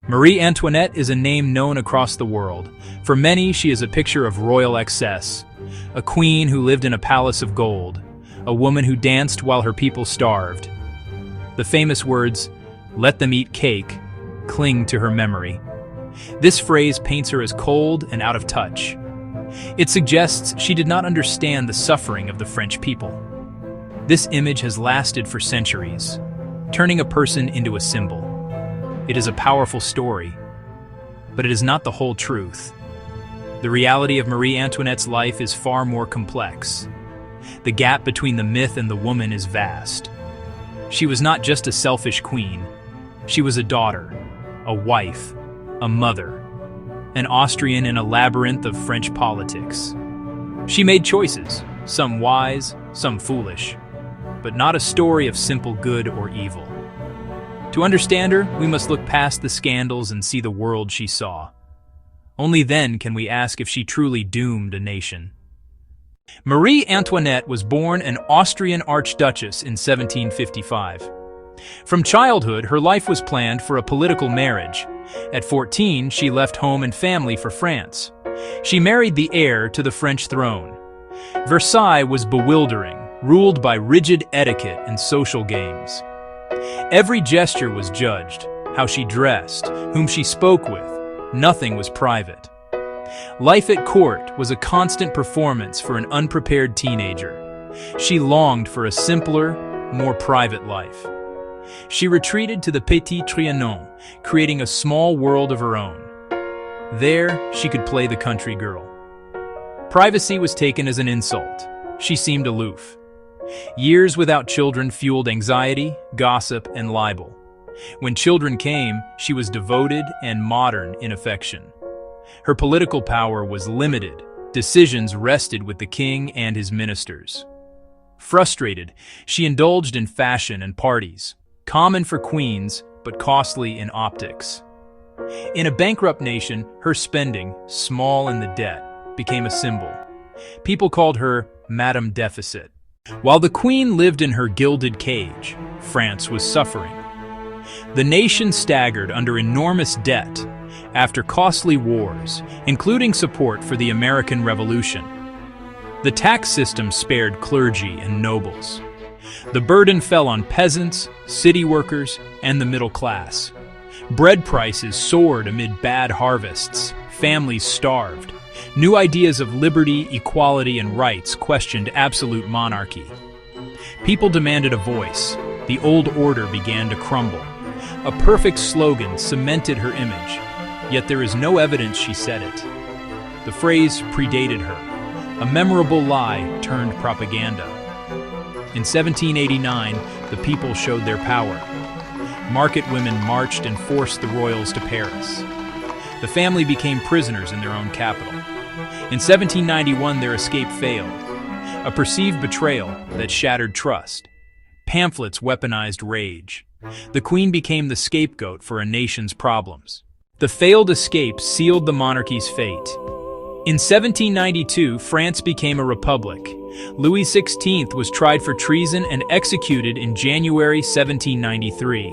Marie Antoinette is a name known across the world. For many, she is a picture of royal excess, a queen who lived in a palace of gold, a woman who danced while her people starved. The famous words, "Let them eat cake," cling to her memory. This phrase paints her as cold and out of touch. It suggests she did not understand the suffering of the French people. This image has lasted for centuries, turning a person into a symbol. It is a powerful story, but it is not the whole truth. The reality of Marie Antoinette's life is far more complex. The gap between the myth and the woman is vast. She was not just a selfish queen. She was a daughter, a wife, a mother, an Austrian in a labyrinth of French politics. She made choices, some wise, some foolish, but not a story of simple good or evil. To understand her, we must look past the scandals and see the world she saw. Only then can we ask if she truly doomed a nation. Marie Antoinette was born an Austrian archduchess in 1755. From childhood, her life was planned for a political marriage. At 14, she left home and family for France. She married the heir to the French throne. Versailles was bewildering, ruled by rigid etiquette and social games. Every gesture was judged, how she dressed, whom she spoke with. Nothing was private. Life at court was a constant performance for an unprepared teenager. She longed for a simpler, more private life. She retreated to the Petit Trianon, creating a small world of her own. There, she could play the country girl. Privacy was taken as an insult. She seemed aloof. Years without children fueled anxiety, gossip, and libel. When children came, she was devoted and modern in affection. Her political power was limited. Decisions rested with the king and his ministers. Frustrated, she indulged in fashion and parties, common for queens, but costly in optics. In a bankrupt nation, her spending, small in the debt, became a symbol. People called her Madame Deficit. While the queen lived in her gilded cage, France was suffering. The nation staggered under enormous debt after costly wars, including support for the American Revolution. The tax system spared clergy and nobles. The burden fell on peasants, city workers, and the middle class. Bread prices soared amid bad harvests. Families starved. New ideas of liberty, equality, and rights questioned absolute monarchy. People demanded a voice. The old order began to crumble. A perfect slogan cemented her image, yet there is no evidence she said it. The phrase predated her. A memorable lie turned propaganda. In 1789, the people showed their power. Market women marched and forced the royals to Paris. The family became prisoners in their own capital. In 1791, their escape failed. A perceived betrayal that shattered trust. Pamphlets weaponized rage. The queen became the scapegoat for a nation's problems. The failed escape sealed the monarchy's fate. In 1792, France became a republic. Louis XVI was tried for treason and executed in January 1793.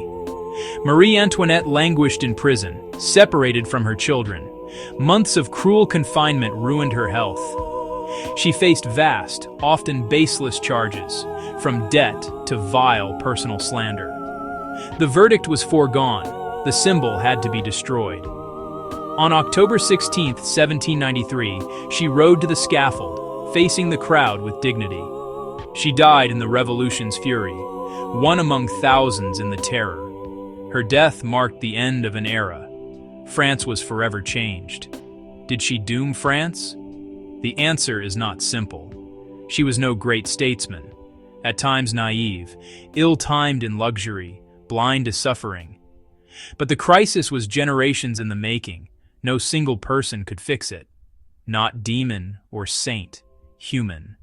Marie Antoinette languished in prison, separated from her children. Months of cruel confinement ruined her health. She faced vast, often baseless charges, from debt to vile personal slander. The verdict was foregone. The symbol had to be destroyed. On October 16, 1793, she rode to the scaffold, facing the crowd with dignity. She died in the revolution's fury, one among thousands in the terror. Her death marked the end of an era. France was forever changed. Did she doom France? The answer is not simple. She was no great statesman, at times naive, ill-timed in luxury, blind to suffering. But the crisis was generations in the making. No single person could fix it. Not demon or saint, human.